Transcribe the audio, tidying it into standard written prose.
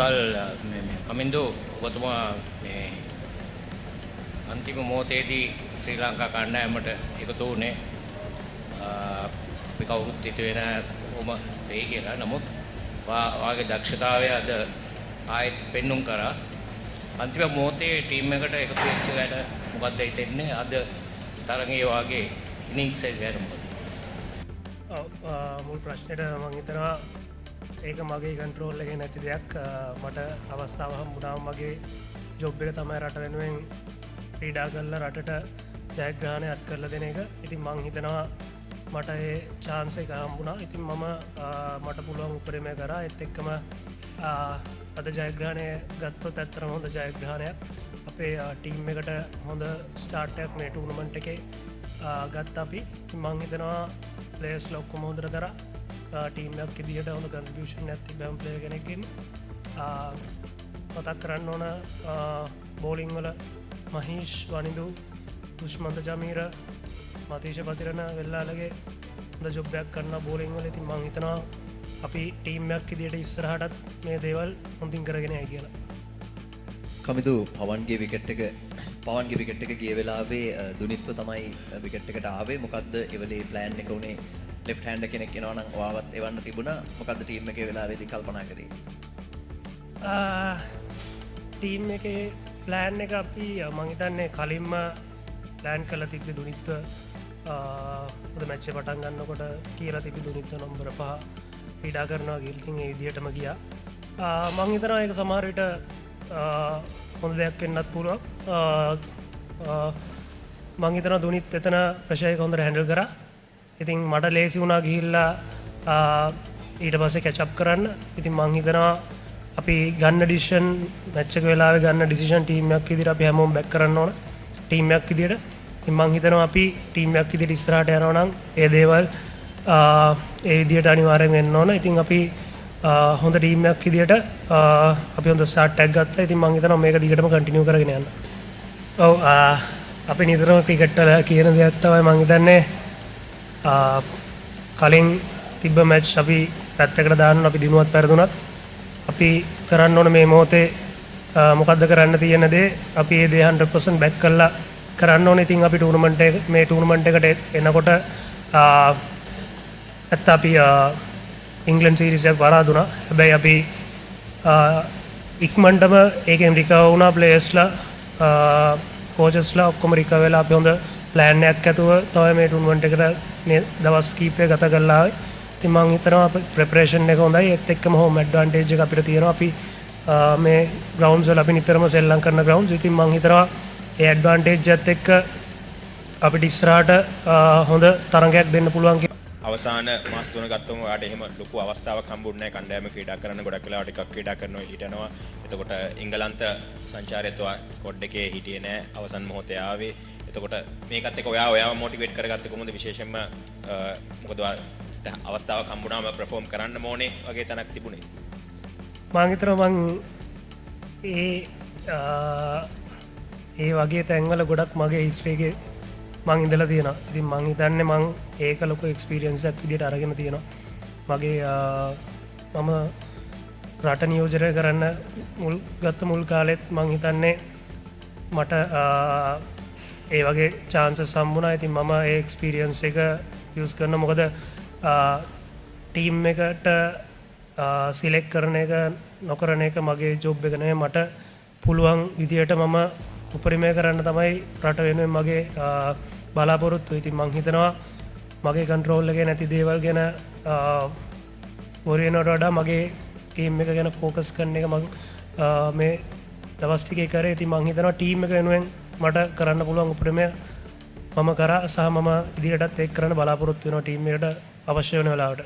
කුසල් කමින්දු ඔබතුමා මේ අන්තිම මොහොතේදී ශ්‍රී ලංකා කණ්ඩායමට එකතු වුණේ අපි කවුරුත් හිතුවේ නෑ ඔහොම වෙයි කියලා. නමුත් වාගේ දක්ෂතාවය අද ආයෙත් පෙන්눔 කරා. අන්තිම මොහොතේ ටීම් එකට එකතු වෙච්ච ගැට මොකක්ද හිතෙන්නේ? අද තරගයේ වාගේ ඉනිංස් එක ගැන මොකද? මුල් ප්‍රශ්නෙට මම හිතනවා ඒක මගේ කන්ට්‍රෝල් එකේ නැති දෙයක්. මට අවස්ථාව හම්බුණා මගේ ජොබ් එක තමයි රට වෙනුවෙන් ක්‍රීඩා කරලා රටට ජයග්‍රහණය අත් කරලා දෙන එක. ඉතින් මං හිතනවා මට ඒ chance එක හම්බුණා. ඉතින් මම මට පුළුවන් උපරිමය කරා. ඒත් එක්කම අද ජයග්‍රහණය ගත්තොත් ඇත්තටම හොඳ ජයග්‍රහණයක්. අපේ ටීම් එකට හොඳ ස්ටාර්ට් එකක් මේ ටූර්නමන්ට් එකේ ගත්තා අපි. මං හිතනවා ප්ලේයර්ස් ලොක්කොම හොඳට කරා. ටීම් එකක් විදියට හොඳ කන්ට්‍රිබියුෂන් එකක් තිබ්බම ප්ලේයර් කෙනෙක්ගෙන් මතක් කරන්න ඕන බෝලිං වල මහීෂ් වනිදු දුෂ්මන්ත ජමීර මතීෂ පතිරණ වෙල්ලාලගේ හොඳ ජොබ් එකක් කරන බෝලිං වල. ඉතින් මං හිතනවා අපි ටීම් එකක් විදියට ඉස්සරහටත් මේ දේවල් හොඳින් කරගෙන යයි කියලා. කමිදු පවන්ගේ විකට් එක ගිය වෙලාවේ දුනිත්ව තමයි විකට් එකට ආවේ. මොකද්ද එවලේ ප්ලෑන් එක උනේ? ලෙෆ්ට් හෑන්ඩ් කෙනෙක් එනවා නම් ඔයාවත් එවන්න තිබුණා. මොකද්ද ටීම් එකේ වෙලාවේදී කල්පනා කරේ? ටීම් එකේ ප්ලෑන් එක අපි මං හිතන්නේ කලින්ම ප්ලෑන් කරලා තිබ්බේ දුනිත්ව උද මැච් එක පටන් ගන්නකොට කියලා තිබ්බේ දුනිත්ව නම්බර 5 ක්‍රීඩා කරනවා කියලා. ඉතින් ඒ විදිහටම ගියා. මං හිතනවා ඒක සමහර විට හොඳ දෙයක් වෙන්නත් පුළුවන්. මං හිතනවා දුනිත් එතන ප්‍රෙෂර් එක හොඳට හැන්ඩල් කරා. ඉතින් මට ලේසි වුණා ගිහිල්ලා ඊට පස්සේ කැච් අප් කරන්න. ඉතින් මං හිතනවා අපි ගන්න ඩිසිෂන් මැච් එක වෙලාවේ ගන්න ඩිසිෂන් ටීම් එකක් විදිහට අපි හැමෝම බැක් කරන්න ඕන ටීම් එකක් විදිහට. ඉතින් මං හිතනවා අපි ටීම් එකක් විදිහට ඉස්සරහට යනවා නම් ඒ දේවල් ඒ විදිහට අනිවාර්යෙන් වෙන්න ඕන. ඉතින් අපි හොඳ ටීම් එකක් විදිහට අපි හොඳ ස්ටාර්ට් එකක් ගත්තා. ඉතින් මං හිතනවා මේක දිගටම කන්ටිනියු කරගෙන යන්න. ඔව් අපි නිතරම ක්‍රිකට් වල කියන දෙයක් තමයි මං හිතන්නේ කලින් තිබ්බ මැච් අපි පැත්තකට දාන්න අපි දිනුවත් පෙරදුනත් අපි කරන්න ඕන මේ මොහොතේ මොකද්ද කරන්න තියෙන දේ අපි ඒ දේ 100% බැක් කරලා කරන්න ඕනේ. ඉතින් අපි මේ ටූර්නමන්ට් එකට එනකොට ඇත්ත අපි ඉංග්ලන්ඩ් සීරීස් එක පරාදුනා. හැබැයි අපි ඉක්මනටම ඒකෙන් රිකවර් වුණා. ප්ලේයර්ස්ලා කෝචස්ලා ඔක්කොම රිකවර් වෙලා අපි හොඳ ප්ලෑන් එකක් ඇතුව තමයි මේ ටූර්නමන්ට් එකට මේ දවස් කීපයක් ගත කරලා ආවේ. ඉතින් මම හිතනවා ප්‍රෙපරේෂන් එක හොඳයි. ඒත් එක්කම හෝම් ඇඩ්වාන්ටේජ් එක අපිට තියෙනවා. අපි මේ ග්‍රවුන්ඩ්ස් වල අපි නිතරම සෙල්ලම් කරන ග්‍රවුන්ඩ්ස්. ඉතින් මම හිතනවා ඒ ඇඩ්වාන්ටේජ් එකත් එක්ක අපිට ඉස්සරහට හොඳ තරඟයක් දෙන්න පුළුවන් කියලා. අවසාන මාස 3 ගත්තම ඔයාලට එහෙම ලොකු අවස්ථාවක් හම්බුන්නේ නැහැ. කණ්ඩායම ක්‍රීඩා කරන්න ගොඩක් වෙලාවට එකක් ක්‍රීඩා කරනවා එළියට යනවා. එතකොට එංගලන්ත සංචාරයත් ඔයා ස්කොඩ් එකේ හිටියේ නැහැ. අවසන් මොහොතේ ආවේ. එතකොට මේකත් එක්ක ඔයාව මොටිවේට් කරගත්තේ කොහොමද? විශේෂයෙන්ම මොකද අවස්ථාවක් හම්බුනාම පර්ෆෝම් කරන්න ඕනේ වගේ තැනක් තිබුණේ. මං හිතනවා ඒ වගේ තැන්වල ගොඩක් මගේ හිස්ටරි එකේ මං ඉඳලා තියෙනවා. ඉතින් මං හිතන්නේ මං ඒක ලොකු එක්ස්පීරියන්ස් එකක් විදිහට අරගෙන තියෙනවා. මගේ මම රට නියෝජනය කරන්න මුල් කාලෙත් මං හිතන්නේ මට ඒ වගේ චාන්සස් හම්බුණා. ඉතින් මම ඒ එක්ස්පීරියන්ස් එක යූස් කරන මොකද ටීම් එකට සිලෙක්ට් කරන එක නොකරන එක මගේ ජොබ් එක නෙවෙයි. මට පුළුවන් විදියට මම උපරිමය කරන්න තමයි රට වෙනුවෙන් මගේ බලාපොරොත්තු. ඉතින් මං හිතනවා මගේ කන්ට්‍රෝල් එකේ නැති දේවල් ගැන වොරි වෙනවට වඩා මගේ ටීම් එක ගැන ફોකස් කරන එක මං මේ දවස් ටිකේ කරේ. ඉතින් මං හිතනවා ටීම් එක වෙනුවෙන් මට කරන්න පුළුවන් උපරිමය මම කරා සහ මම ඉදිරියටත් ඒක කරන්න බලාපොරොත්තු වෙනවා ටීම් එකට අවශ්‍ය වෙන වෙලාවට.